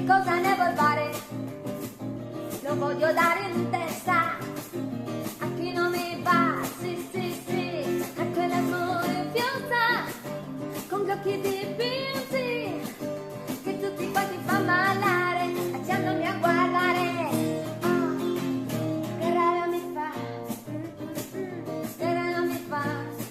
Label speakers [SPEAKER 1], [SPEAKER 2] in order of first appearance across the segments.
[SPEAKER 1] Cosa ne vuoi fare? Lo voglio dare in testa a chi non mi va, sì, sì, sì, a quella furiosa con gli occhi dipinti che tutti quanti fa ballare, lasciandomi a guardare. Oh, che rabbia mi fa, che rabbia mi fa.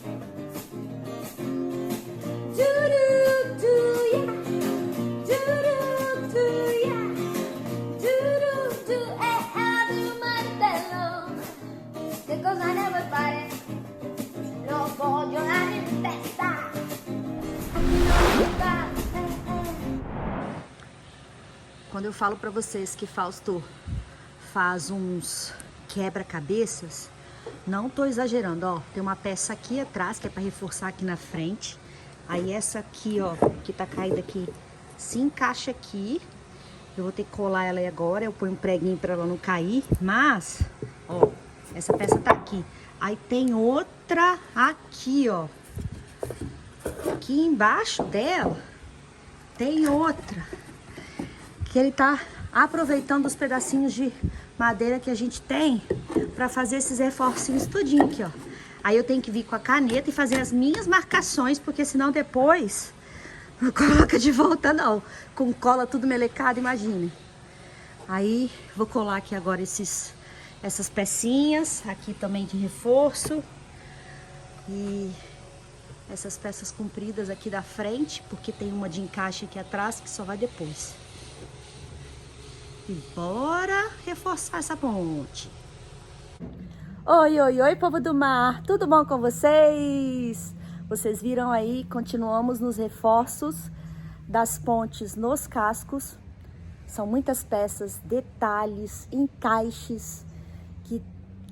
[SPEAKER 1] Che cosa ne vuoi fare? Lo voglio dare in testa a chi non mi va.
[SPEAKER 2] Quando eu falo pra vocês que Fausto faz uns quebra-cabeças, não tô exagerando, ó. Tem uma peça aqui atrás que é pra reforçar aqui na frente. Aí essa aqui, ó, que tá caída aqui, se encaixa aqui. Eu vou ter que colar ela aí agora, eu ponho um preguinho pra ela não cair. Mas, ó, essa peça tá aqui. Aí tem outra aqui, ó. Aqui embaixo dela tem outra. Que ele tá aproveitando os pedacinhos de madeira que a gente tem pra fazer esses reforcinhos tudinho aqui, ó. Aí eu tenho que vir com a caneta e fazer as minhas marcações, porque senão depois não coloca de volta não. Com cola tudo melecado, imagine. Aí vou colar aqui agora essas pecinhas, aqui também de reforço. E essas peças compridas aqui da frente, porque tem uma de encaixe aqui atrás que só vai depois. E bora reforçar essa ponte. Oi, oi, oi, povo do mar! Tudo bom com vocês? Vocês viram aí, continuamos nos reforços das pontes nos cascos. São muitas peças, detalhes, encaixes, que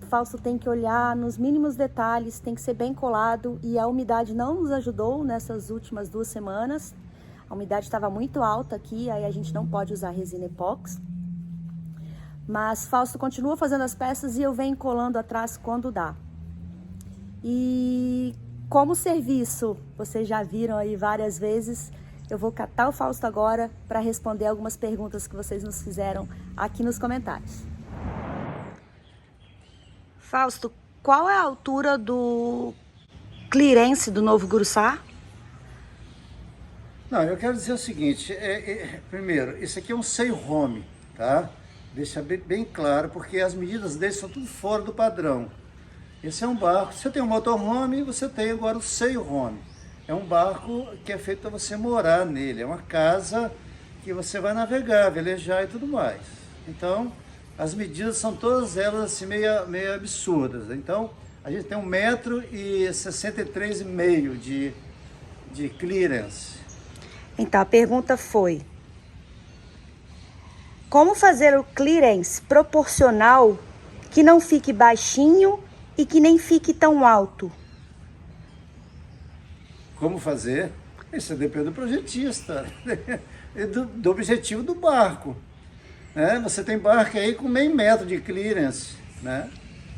[SPEAKER 2] Fausto tem que olhar nos mínimos detalhes, tem que ser bem colado. E a umidade não nos ajudou nessas últimas 2 semanas. A umidade estava muito alta aqui, aí a gente não pode usar resina epóxi. Mas Fausto continua fazendo as peças e eu venho colando atrás quando dá. E como serviço, vocês já viram aí várias vezes, eu vou catar o Fausto agora para responder algumas perguntas que vocês nos fizeram aqui nos comentários. Fausto, qual é a altura do clearance do novo Guruçá?
[SPEAKER 3] Não, eu quero dizer o seguinte, primeiro, esse aqui é um sail home, tá? Deixa bem claro, porque as medidas dele são tudo fora do padrão. Esse é um barco, você tem um motorhome, você tem agora o sail home. É um barco que é feito para você morar nele, é uma casa que você vai navegar, velejar e tudo mais. Então, as medidas são todas elas assim, meio absurdas. Então, a gente tem 1,63 m de clearance.
[SPEAKER 2] Então, a pergunta foi: como fazer o clearance proporcional que não fique baixinho e que nem fique tão alto?
[SPEAKER 3] Como fazer? Isso depende do projetista, do objetivo do barco. Né? Você tem barco aí com meio metro de clearance, né?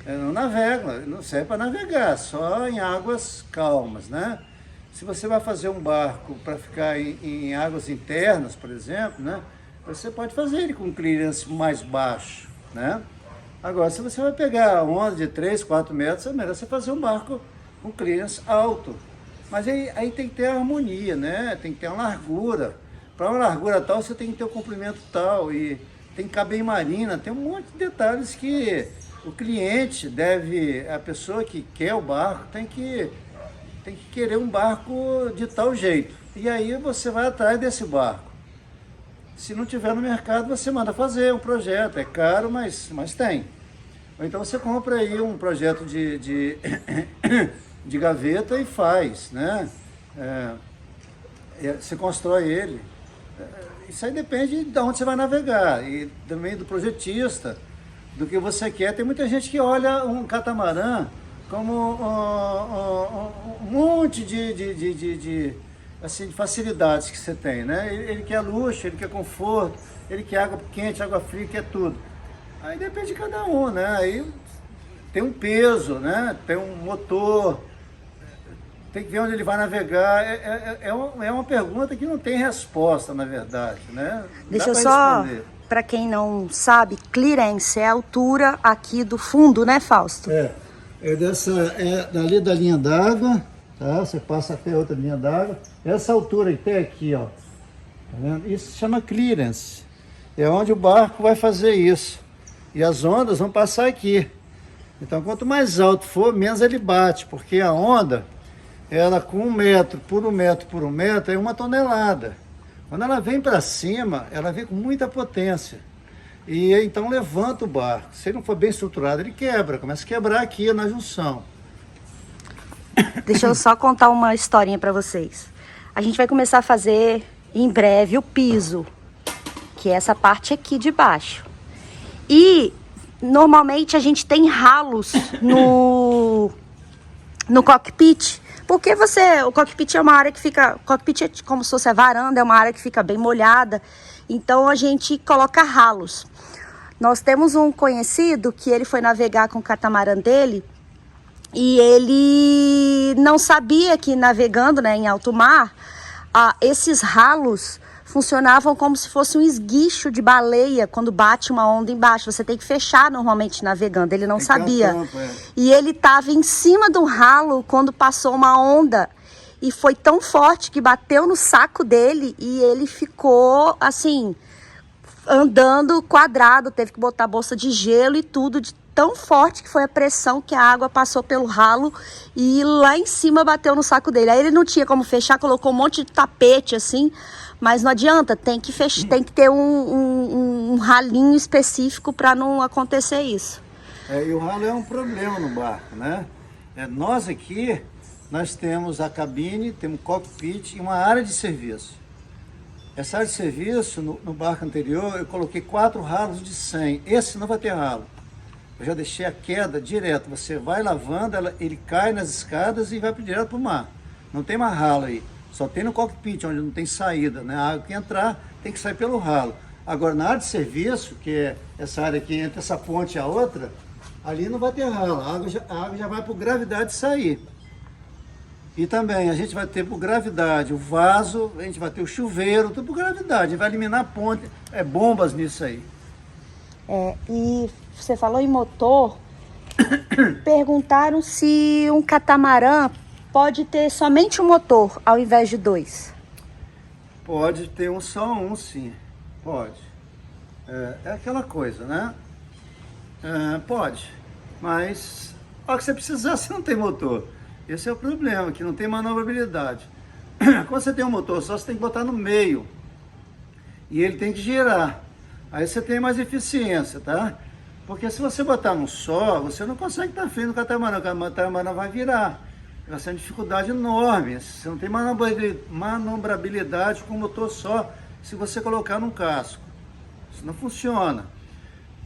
[SPEAKER 3] Não navega, não serve para navegar, só em águas calmas, né? Se você vai fazer um barco para ficar em águas internas, por exemplo, né? Você pode fazer ele com clearance mais baixo, né? Agora, se você vai pegar onda de 3, 4 metros, é melhor você fazer um barco com clearance alto. Mas aí tem que ter harmonia, né? Tem que ter uma largura. Para uma largura tal, você tem que ter um comprimento tal, e tem que caber em marina, tem um monte de detalhes que o cliente deve, a pessoa que quer o barco, tem que querer um barco de tal jeito. E aí você vai atrás desse barco. Se não tiver no mercado, você manda fazer um projeto. É caro, mas tem. Ou então você compra aí um projeto de gaveta e faz, né? Você constrói ele. Isso aí depende de onde você vai navegar e também do projetista, do que você quer. Tem muita gente que olha um catamarã como um monte assim, de facilidades que você tem, né? Ele quer luxo, ele quer conforto, ele quer água quente, água fria, quer tudo. Aí depende de cada um, né? Aí tem um peso, né? Tem um motor, tem que ver onde ele vai navegar. É uma pergunta que não tem resposta, na verdade, né?
[SPEAKER 2] Deixa eu só, para quem não sabe, clearance é a altura aqui do fundo, né, Fausto?
[SPEAKER 3] É dali da linha d'água, tá? Você passa até outra linha d'água. Essa altura até aqui, ó. Tá vendo? Isso se chama clearance. É onde o barco vai fazer isso. E as ondas vão passar aqui. Então, quanto mais alto for, menos ele bate, porque a onda, ela com 1 metro por 1 metro por 1 metro, é 1 tonelada. Quando ela vem para cima, ela vem com muita potência. E então levanta o barco. Se ele não for bem estruturado, ele quebra. Começa a quebrar aqui na junção.
[SPEAKER 2] Deixa eu só contar uma historinha para vocês. A gente vai começar a fazer em breve o piso, que é essa parte aqui de baixo. E normalmente a gente tem ralos no cockpit, porque o cockpit é uma área que fica, o cockpit é como se fosse a varanda, é uma área que fica bem molhada, então a gente coloca ralos. Nós temos um conhecido que ele foi navegar com o catamarã dele e ele não sabia que navegando, né, em alto mar, esses ralos funcionavam como se fosse um esguicho de baleia quando bate uma onda embaixo. Você tem que fechar normalmente navegando. Ele não sabia. E ele estava em cima do ralo quando passou uma onda. E foi tão forte que bateu no saco dele e ele ficou assim, andando quadrado. Teve que botar bolsa de gelo e tudo, de tão forte que foi a pressão que a água passou pelo ralo e lá em cima bateu no saco dele. Aí ele não tinha como fechar, colocou um monte de tapete assim. Mas não adianta, tem que ter um ralinho específico para não acontecer isso.
[SPEAKER 3] E o ralo é um problema no barco, né? Nós aqui, nós temos a cabine, temos cockpit e uma área de serviço. Essa área de serviço, no barco anterior, eu coloquei 4 ralos de 100. Esse não vai ter ralo. Eu já deixei a queda direto. Você vai lavando, ele cai nas escadas e vai direto para o mar. Não tem mais ralo aí. Só tem no cockpit, onde não tem saída, né? A água que entrar tem que sair pelo ralo. Agora, na área de serviço, que é essa área aqui entre essa ponte e a outra, ali não vai ter ralo. A água já vai por gravidade sair. E também a gente vai ter por gravidade o vaso, a gente vai ter o chuveiro, tudo por gravidade. A gente vai eliminar a ponte, bombas nisso aí.
[SPEAKER 2] E você falou em motor, perguntaram se um catamarã pode ter somente um motor ao invés de 2.
[SPEAKER 3] Pode ter só um, sim. Pode. É aquela coisa, né? Pode. Mas, ao que você precisar, você não tem motor. Esse é o problema, que não tem manobrabilidade. Quando você tem um motor só, você tem que botar no meio. E ele tem que girar. Aí você tem mais eficiência, tá? Porque se você botar num só, você não consegue estar frente no catamarã. O catamarã vai virar. Vai ser uma dificuldade enorme. Você não tem manobrabilidade com o motor só se você colocar num casco. Isso não funciona.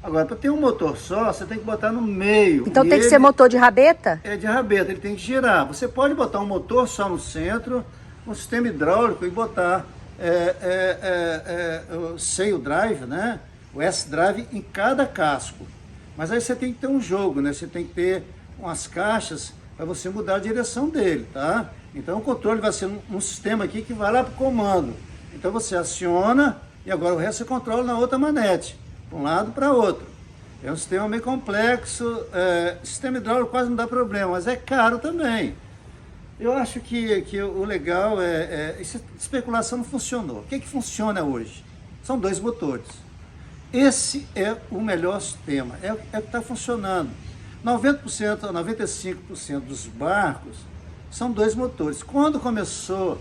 [SPEAKER 3] Agora, para ter um motor só, você tem que botar no meio.
[SPEAKER 2] Então tem que ser motor de rabeta?
[SPEAKER 3] É de rabeta, ele tem que girar. Você pode botar um motor só no centro, um sistema hidráulico e botar o sail drive, né? O S-drive em cada casco. Mas aí você tem que ter um jogo, né? Você tem que ter umas caixas para você mudar a direção dele, tá? Então o controle vai ser um sistema aqui que vai lá para o comando. Então você aciona e agora o resto você controla na outra manete, para um lado para outro. É um sistema meio complexo, sistema hidráulico quase não dá problema, mas é caro também. Eu acho que o legal essa especulação não funcionou. O que funciona hoje? São 2 motores. Esse é o melhor sistema, é o que está funcionando. 90% a 95% dos barcos são 2 motores. Quando começou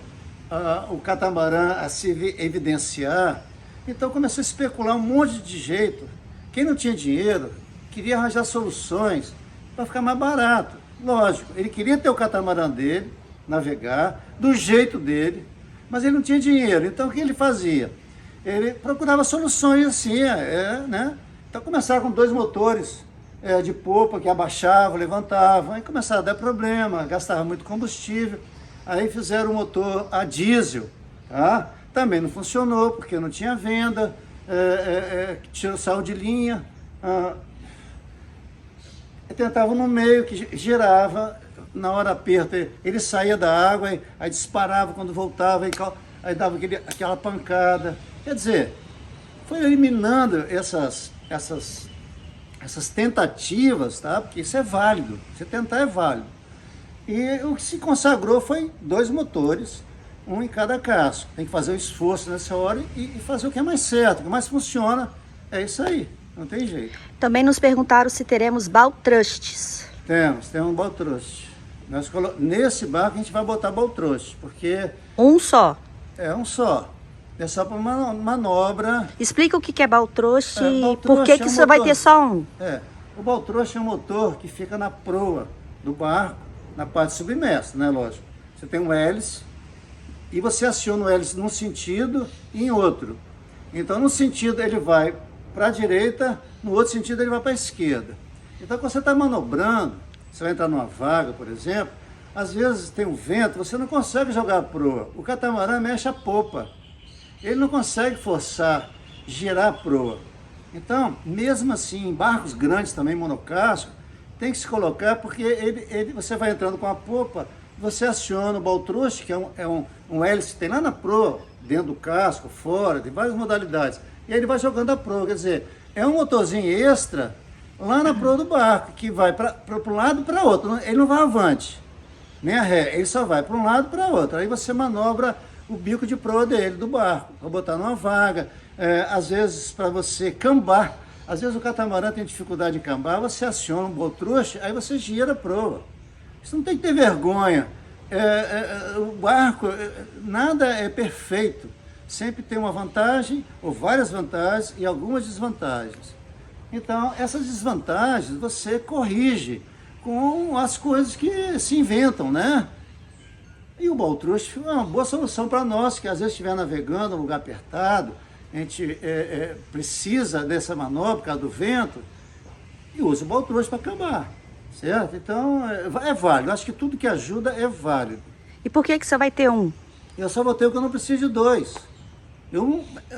[SPEAKER 3] o catamarã a se evidenciar, então começou a especular um monte de jeito. Quem não tinha dinheiro queria arranjar soluções para ficar mais barato. Lógico, ele queria ter o catamarã dele, navegar, do jeito dele, mas ele não tinha dinheiro. Então o que ele fazia? Ele procurava soluções assim, né? Então começava com 2 motores de popa que abaixavam, levantavam, aí começava a dar problema, gastava muito combustível. Aí fizeram o motor a diesel, tá? Também não funcionou, porque não tinha venda, saiu de linha. Tentava no meio, que girava, na hora aperto, ele saía da água, aí disparava quando voltava, aí dava aquela pancada. Quer dizer, foi eliminando essas tentativas, tá? Porque isso é válido, você tentar é válido. E o que se consagrou foi 2 motores, um em cada casco. Tem que fazer o esforço nessa hora e fazer o que é mais certo, o que mais funciona, é isso aí, não tem jeito.
[SPEAKER 2] Também nos perguntaram se teremos baltrustes.
[SPEAKER 3] Temos um baltruste. Nesse barco a gente vai botar baltruste, porque...
[SPEAKER 2] Um só.
[SPEAKER 3] É um só. É só para uma manobra.
[SPEAKER 2] Explica o que é baltruste e
[SPEAKER 3] baltruste
[SPEAKER 2] por que só vai ter só um.
[SPEAKER 3] O baltruste é um motor que fica na proa do barco, na parte submersa, né, lógico. Você tem um hélice e você aciona o hélice num sentido e em outro. Então, no sentido ele vai para a direita, no outro sentido ele vai para a esquerda. Então, quando você está manobrando, você vai entrar numa vaga, por exemplo, às vezes tem um vento, você não consegue jogar a proa. O catamarã mexe a popa. Ele não consegue forçar, girar a proa. Então, mesmo assim, em barcos grandes também, monocasco, tem que se colocar, porque você vai entrando com a popa, você aciona o baltruste, que é um hélice que tem lá na proa, dentro do casco, fora, de várias modalidades. E aí ele vai jogando a proa, quer dizer, é um motorzinho extra lá na proa do barco, que vai para um lado e para outro. Ele não vai avante, nem a ré, ele só vai para um lado e para outro. Aí você manobra o bico de proa dele, do barco, para botar numa vaga, às vezes para você cambar. Às vezes o catamarã tem dificuldade em cambar, você aciona um baltruste, aí você gira a proa. Isso não tem que ter vergonha. O barco, nada é perfeito. Sempre tem uma vantagem, ou várias vantagens, e algumas desvantagens. Então, essas desvantagens você corrige com as coisas que se inventam, né? E o baltruste é uma boa solução para nós, que às vezes estiver navegando num lugar apertado, a gente precisa dessa manobra por causa do vento, e usa o baltruste para acabar, certo? Então, é válido. Acho que tudo que ajuda é válido.
[SPEAKER 2] E por que você vai ter um?
[SPEAKER 3] Eu só vou ter o que eu não preciso de 2.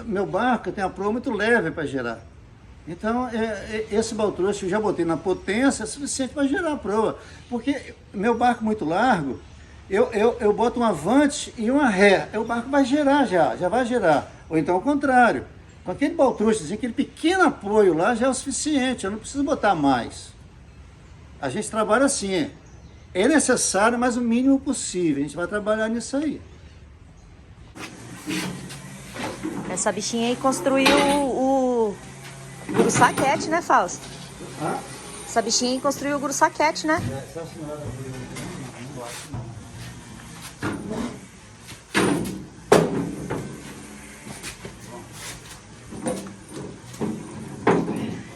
[SPEAKER 3] Meu barco tem a proa muito leve para girar. Então, esse baltruste eu já botei na potência, é suficiente para girar a proa. Porque meu barco muito largo, eu boto um avante e uma ré. O barco vai girar já vai girar. Ou então o contrário. Com aquele baltruste, aquele pequeno apoio lá já é o suficiente, eu não preciso botar mais. A gente trabalha assim. É necessário, mas o mínimo possível. A gente vai trabalhar nisso aí.
[SPEAKER 2] Essa bichinha aí construiu o guru-saquete, né, Fausto? Essa bichinha aí construiu o guru-saquete, né?
[SPEAKER 3] Essa senhora não gosta, não.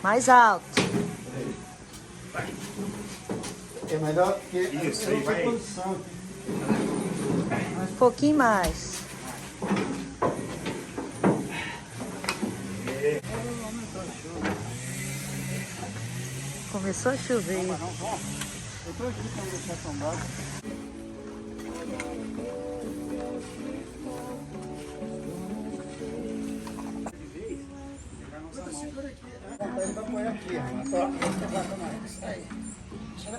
[SPEAKER 2] Mais alto.
[SPEAKER 3] É melhor que
[SPEAKER 4] isso aí vai.
[SPEAKER 3] Posição.
[SPEAKER 2] Um pouquinho mais. Começou a chover.
[SPEAKER 3] Eu estou aqui para deixar tombado. Segura aqui. Ele vai apoiar aqui, irmão. Só levanta mais. Isso aí. Tira.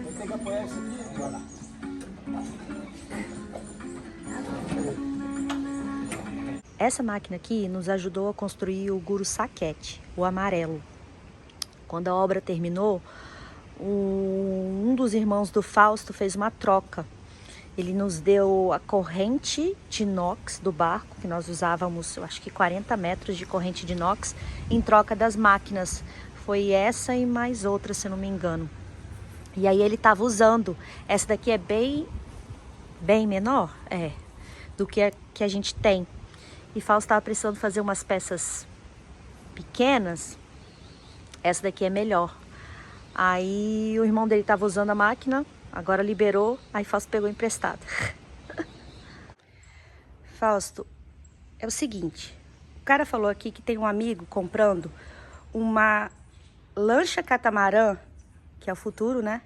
[SPEAKER 3] Vai ter que apoiar isso aqui, olha lá.
[SPEAKER 2] Essa máquina aqui nos ajudou a construir o guru-saquete, o amarelo. Quando a obra terminou, um dos irmãos do Fausto fez uma troca. Ele nos deu a corrente de inox do barco, que nós usávamos, eu acho que 40 metros de corrente de inox, em troca das máquinas. Foi essa e mais outra, se eu não me engano. E aí ele estava usando. Essa daqui é bem menor, do que a gente tem. E Fausto estava precisando fazer umas peças pequenas. Essa daqui é melhor. Aí o irmão dele estava usando a máquina, agora liberou, aí Fausto pegou emprestado. Fausto, é o seguinte, o cara falou aqui que tem um amigo comprando uma lancha catamarã, que é o futuro, né?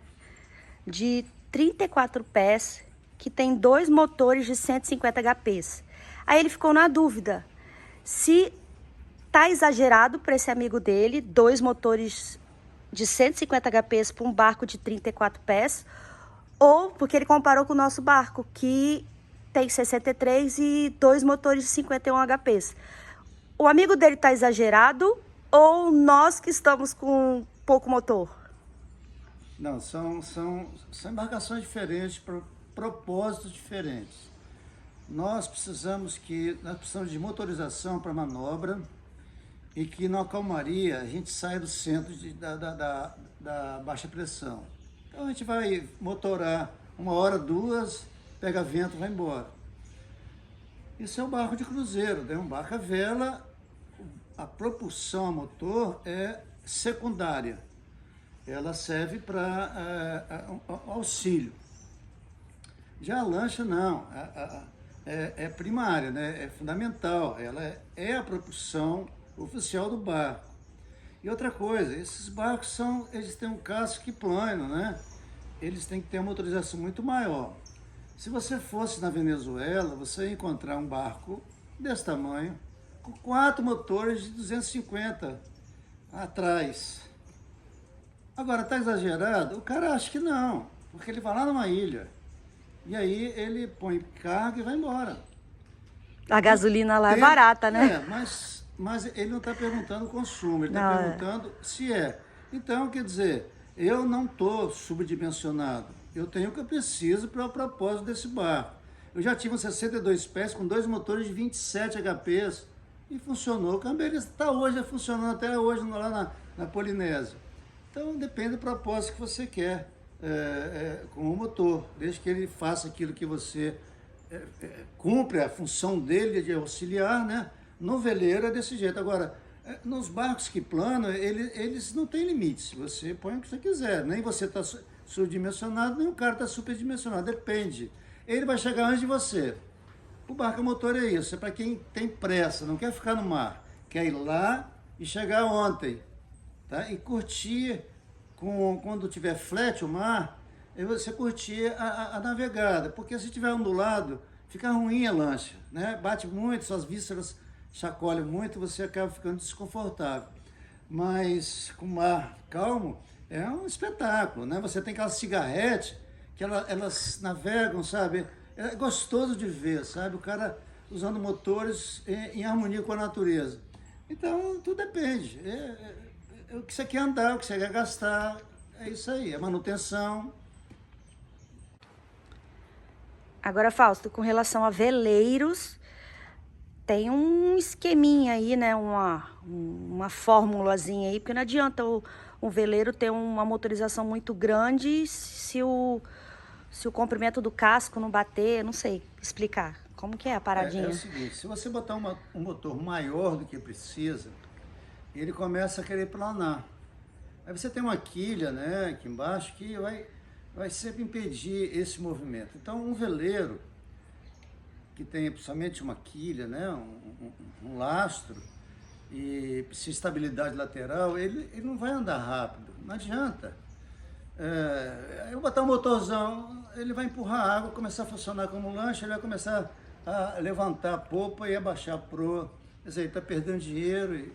[SPEAKER 2] De 34 pés, que tem 2 motores de 150 HPs. Aí ele ficou na dúvida se tá exagerado para esse amigo dele, 2 motores de 150 HPs para um barco de 34 pés, ou porque ele comparou com o nosso barco, que tem 63 e 2 motores de 51 HPs. O amigo dele tá exagerado ou nós que estamos com pouco motor?
[SPEAKER 3] Não, são embarcações diferentes, para propósitos diferentes. Nós precisamos de motorização para manobra e que na calmaria a gente saia do centro da baixa pressão. Então a gente vai motorar 1 hora, 2, pega vento, vai embora. Isso é um barco de cruzeiro, né? Um barco a vela, a propulsão a motor é secundária. Ela serve para auxílio. Já a lancha não, é primária, né? É fundamental. Ela é a propulsão oficial do barco. E outra coisa, esses barcos eles têm um casco plano, né? Eles têm que ter uma motorização muito maior. Se você fosse na Venezuela, você ia encontrar um barco desse tamanho, com 4 motores de 250 atrás. Agora, está exagerado? O cara acha que não, porque ele vai lá numa ilha, e aí ele põe carga e vai embora.
[SPEAKER 2] A gasolina lá é barata, né?
[SPEAKER 3] Mas ele não está perguntando o consumo, ele está perguntando se é. Então, quer dizer, eu não estou subdimensionado, eu tenho o que eu preciso para o propósito desse barco. Eu já tive um 62 pés com 2 motores de 27 HPs e funcionou. O Cambeiras está hoje funcionando até hoje lá na Polinésia. Então, depende do propósito que você quer com o motor, desde que ele faça aquilo que você cumpre a função dele de auxiliar, né? No veleiro é desse jeito. Agora, nos barcos que planam, eles não têm limites. Você põe o que você quiser. Nem você está subdimensionado, nem o cara está superdimensionado. Depende. Ele vai chegar antes de você. O barco a motor é isso. É para quem tem pressa, não quer ficar no mar. Quer ir lá e chegar ontem. Tá? E curtir, quando tiver flat o mar, você curtir a navegada. Porque se tiver ondulado, fica ruim a lancha. Né? Bate muito, suas vísceras chacoalha muito, você acaba ficando desconfortável. Mas com o mar calmo, é um espetáculo, né? Você tem aquelas cigarretes que elas navegam, sabe? É gostoso de ver, sabe? O cara usando motores em harmonia com a natureza. Então, tudo depende. O que você quer andar, o que você quer gastar, é isso aí, é manutenção.
[SPEAKER 2] Agora, Fausto, com relação a veleiros, tem um esqueminha aí, né? Uma formulazinha aí, porque não adianta um veleiro ter uma motorização muito grande se o comprimento do casco não bater, não sei explicar. Como que é a paradinha?
[SPEAKER 3] É o seguinte, se você botar um motor maior do que precisa, ele começa a querer planar. Aí você tem uma quilha, né, aqui embaixo, que vai sempre impedir esse movimento. Então, um veleiro que tem somente uma quilha, né, um lastro, e precisa de estabilidade lateral, ele não vai andar rápido, não adianta. Eu botar um motorzão, ele vai empurrar a água, começar a funcionar como lancha, ele vai começar a levantar a popa e abaixar a proa. Quer dizer, ele está perdendo dinheiro.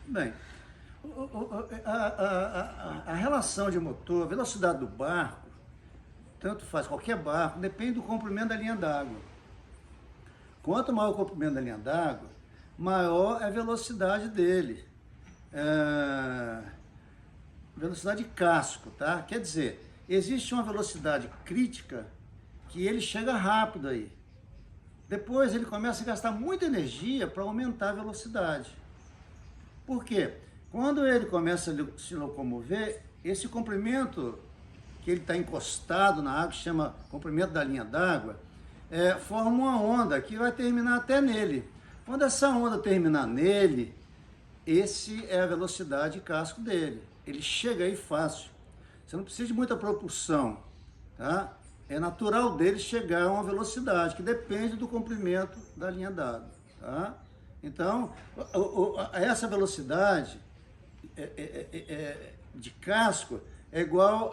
[SPEAKER 3] Bem, a relação de motor, a velocidade do barco, tanto faz qualquer barco, depende do comprimento da linha d'água. Quanto maior o comprimento da linha d'água, maior é a velocidade dele. Velocidade de casco, tá? Quer dizer, existe uma velocidade crítica que ele chega rápido aí. Depois ele começa a gastar muita energia para aumentar a velocidade. Por quê? Quando ele começa a se locomover, esse comprimento que ele está encostado na água, que chama comprimento da linha d'água, forma uma onda que vai terminar até nele. Quando essa onda terminar nele, esse é a velocidade de casco dele. Ele chega aí fácil. Você não precisa de muita propulsão, tá? É natural dele chegar a uma velocidade que depende do comprimento da linha d'água, tá? Então, essa velocidade de casco é igual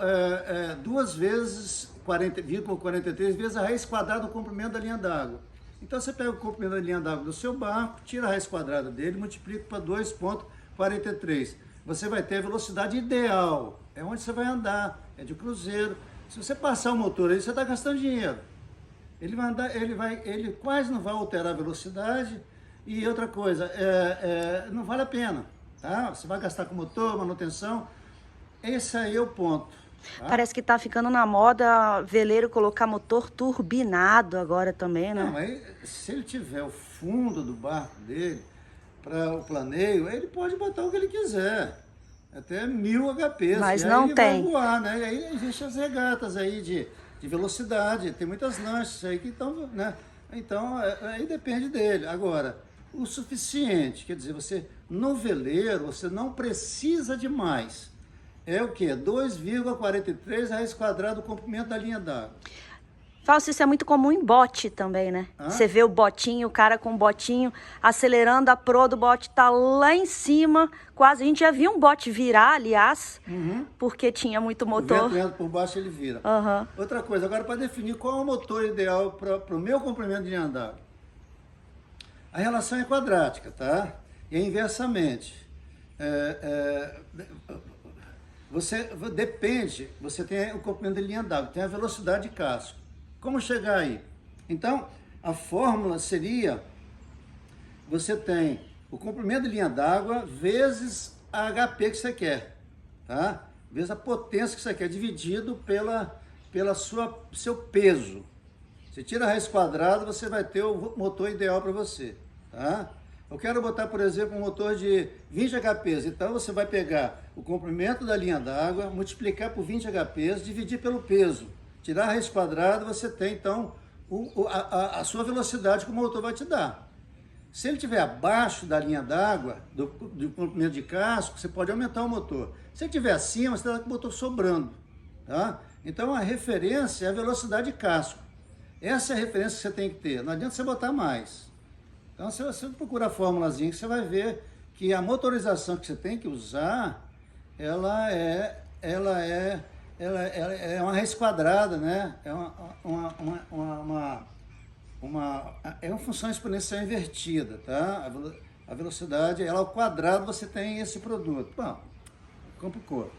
[SPEAKER 3] 2 vezes 40,43 vezes a raiz quadrada do comprimento da linha d'água. Então você pega o comprimento da linha d'água do seu barco, tira a raiz quadrada dele, multiplica para 2,43. Você vai ter a velocidade ideal, é onde você vai andar, é de cruzeiro. Se você passar o motor aí, você está gastando dinheiro. Ele vai andar, ele quase não vai alterar a velocidade. E outra coisa, não vale a pena, tá? Você vai gastar com motor, manutenção. Esse aí é o ponto. Tá?
[SPEAKER 2] Parece que tá ficando na moda veleiro colocar motor turbinado agora também, né?
[SPEAKER 3] Não, mas se ele tiver o fundo do barco dele para o planeio, ele pode botar o que ele quiser. Até 1000 HPs.
[SPEAKER 2] Mas
[SPEAKER 3] e
[SPEAKER 2] não
[SPEAKER 3] aí ele
[SPEAKER 2] tem.
[SPEAKER 3] vai voar, né? E aí existem as regatas aí de velocidade. Tem muitas lanchas aí que estão, né? Então, aí depende dele. Agora, o suficiente, quer dizer, você no veleiro, você não precisa de mais. É o quê? 2,43 raiz quadrada do comprimento da linha d'água.
[SPEAKER 2] Fausto, isso é muito comum em bote também, né? Você vê o botinho, o cara com o botinho acelerando, a proa do bote tá lá em cima, quase. A gente já viu um bote virar, aliás, porque tinha muito motor.
[SPEAKER 3] O vento entra por baixo, ele vira. Outra coisa, agora para definir qual é o motor ideal para o meu comprimento de linha d'água. A relação é quadrática, tá? E é inversamente. Você depende, você tem o comprimento de linha d'água, tem a velocidade de casco. Como chegar aí? Então, a fórmula seria, você tem o comprimento de linha d'água vezes a HP que você quer, tá? Vezes a potência que você quer, dividido pela seu peso. Você tira a raiz quadrada, você vai ter o motor ideal para você, tá? Eu quero botar, por exemplo, um motor de 20 HPs, então você vai pegar o comprimento da linha d'água, multiplicar por 20 HPs, dividir pelo peso. Tirar a raiz quadrada, você tem, então, a sua velocidade que o motor vai te dar. Se ele estiver abaixo da linha d'água, do comprimento de casco, você pode aumentar o motor. Se ele estiver acima, você está com o motor sobrando, tá? Então, a referência é a velocidade de casco. Essa é a referência que você tem que ter. Não adianta você botar mais. Então, se você procurar a formulazinha, você vai ver que a motorização que você tem que usar, ela é uma raiz quadrada, né? É uma função exponencial invertida, tá? A velocidade, ela ao quadrado, você tem esse produto. Bom, complicou.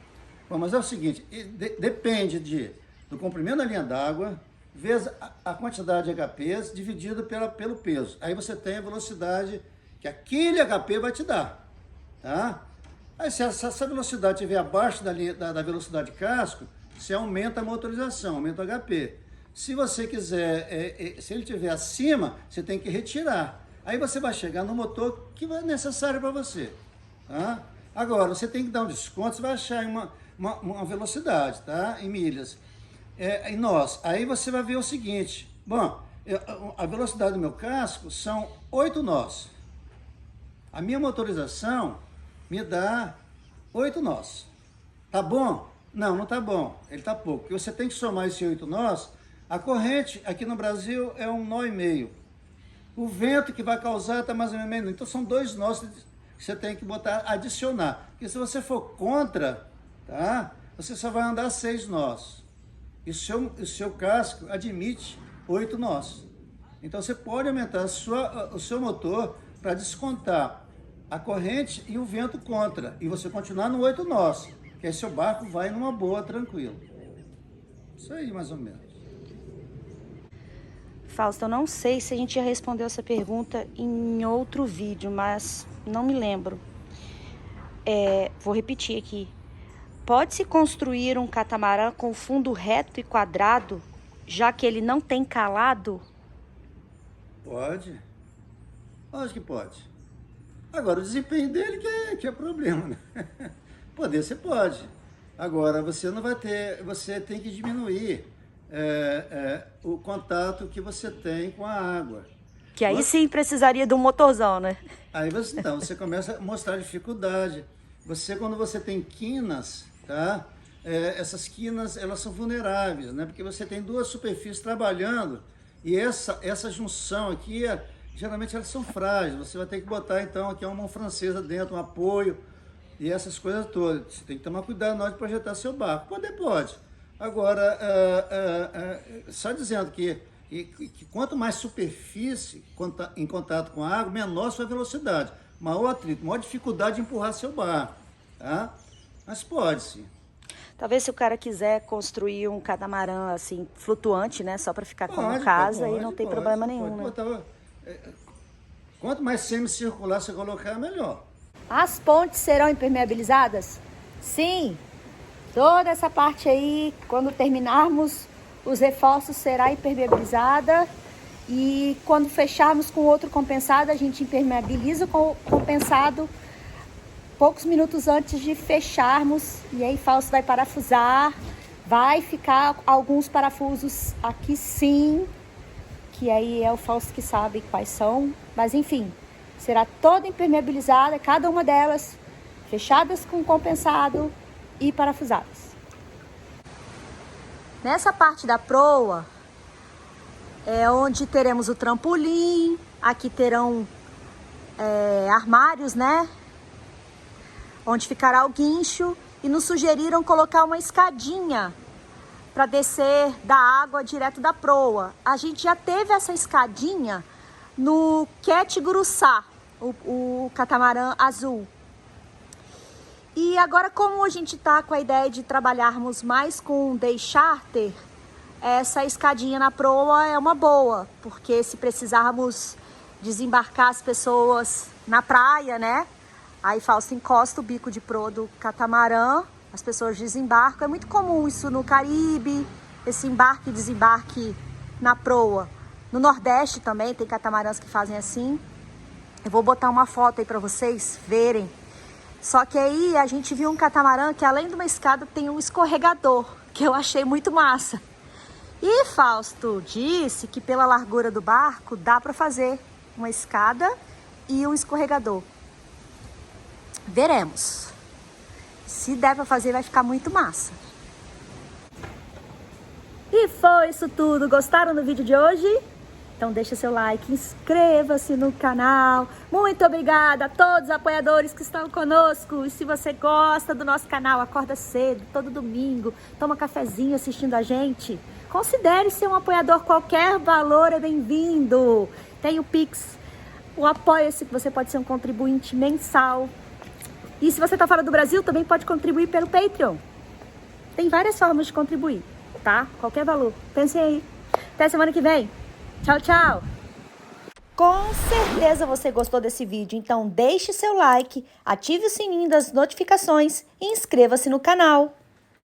[SPEAKER 3] Bom, mas é o seguinte, depende do comprimento da linha d'água, vezes a quantidade de HPs dividido pelo peso. Aí você tem a velocidade que aquele HP vai te dar, tá? Aí se essa velocidade estiver abaixo da velocidade de casco, você aumenta a motorização, aumenta o HP. Se você quiser, se ele estiver acima, você tem que retirar. Aí você vai chegar no motor que é necessário para você, tá? Agora, você tem que dar um desconto, você vai achar uma velocidade, tá? Em milhas. Em nós. Aí você vai ver o seguinte, bom, a velocidade do meu casco são 8 nós. A minha motorização me dá 8 nós. Tá bom? Não, não tá bom. Ele tá pouco. Porque você tem que somar esses 8 nós. A corrente aqui no Brasil é 1,5 nó. O vento que vai causar está mais ou menos. Então são 2 nós que você tem que botar, adicionar. Porque se você for contra, tá? Você só vai andar 6 nós. E o seu casco admite 8 nós. Então você pode aumentar o seu motor para descontar a corrente e o vento contra. E você continuar no 8 nós. Que aí seu barco vai numa boa, tranquilo. Isso aí, mais ou menos.
[SPEAKER 2] Fausto, eu não sei se a gente já respondeu essa pergunta em outro vídeo, mas não me lembro. Vou repetir aqui. Pode-se construir um catamarã com fundo reto e quadrado, já que ele não tem calado?
[SPEAKER 3] Pode. Lógico que pode. Agora, o desempenho dele que é problema, né? Poder você pode. Agora, você não vai ter, você tem que diminuir o contato que você tem com a água.
[SPEAKER 2] Que aí sim precisaria de um motorzão, né?
[SPEAKER 3] Aí você começa a mostrar dificuldade. Quando você tem quinas, tá? Essas quinas, elas são vulneráveis, né? Porque você tem 2 superfícies trabalhando e essa junção aqui, geralmente elas são frágeis. Você vai ter que botar, então, aqui uma mão francesa dentro, um apoio. e essas coisas todas. Você tem que tomar cuidado na hora de projetar seu barco. Poder pode. Agora, só dizendo que quanto mais superfície em contato com a água, menor sua velocidade, maior atrito, maior dificuldade de empurrar seu barco, tá? Mas pode sim.
[SPEAKER 2] Talvez se o cara quiser construir um catamarã assim, flutuante, né? Só para ficar como casa, aí não tem problema nenhum, né?
[SPEAKER 3] Quanto mais semicircular você colocar, melhor.
[SPEAKER 2] As pontes serão impermeabilizadas? Sim. Toda essa parte aí, quando terminarmos os reforços, será impermeabilizada. E quando fecharmos com outro compensado, a gente impermeabiliza com o compensado poucos minutos antes de fecharmos. E aí Fausto vai parafusar. Vai ficar alguns parafusos aqui sim, que aí é o Fausto que sabe quais são. Mas enfim, será toda impermeabilizada, cada uma delas fechadas com compensado e parafusadas. Nessa parte da proa é onde teremos o trampolim, aqui terão armários, né? Onde ficará o guincho, e nos sugeriram colocar uma escadinha para descer da água direto da proa. A gente já teve essa escadinha no Cat Guruçá, o catamarã azul. E agora, como a gente tá com a ideia de trabalharmos mais com day charter, essa escadinha na proa é uma boa, porque se precisarmos desembarcar as pessoas na praia, né? Aí Fausto encosta o bico de proa do catamarã, as pessoas desembarcam. É muito comum isso no Caribe, esse embarque e desembarque na proa. No Nordeste também tem catamarãs que fazem assim. Eu vou botar uma foto aí para vocês verem. Só que aí a gente viu um catamarã que além de uma escada tem um escorregador, que eu achei muito massa. E Fausto disse que pela largura do barco dá para fazer uma escada e um escorregador. Veremos. Se der para fazer, vai ficar muito massa. E foi isso tudo. Gostaram do vídeo de hoje? Então deixa seu like, inscreva-se no canal. Muito obrigada a todos os apoiadores que estão conosco. E se você gosta do nosso canal, acorda cedo, todo domingo, toma cafezinho assistindo a gente, considere ser um apoiador. Qualquer valor é bem-vindo. Tem o Pix, o Apoia-se, que você pode ser um contribuinte mensal. E se você está fora do Brasil, também pode contribuir pelo Patreon. Tem várias formas de contribuir, tá? Qualquer valor. Pensem aí. Até semana que vem. Tchau, tchau. Com certeza você gostou desse vídeo, então deixe seu like, ative o sininho das notificações e inscreva-se no canal.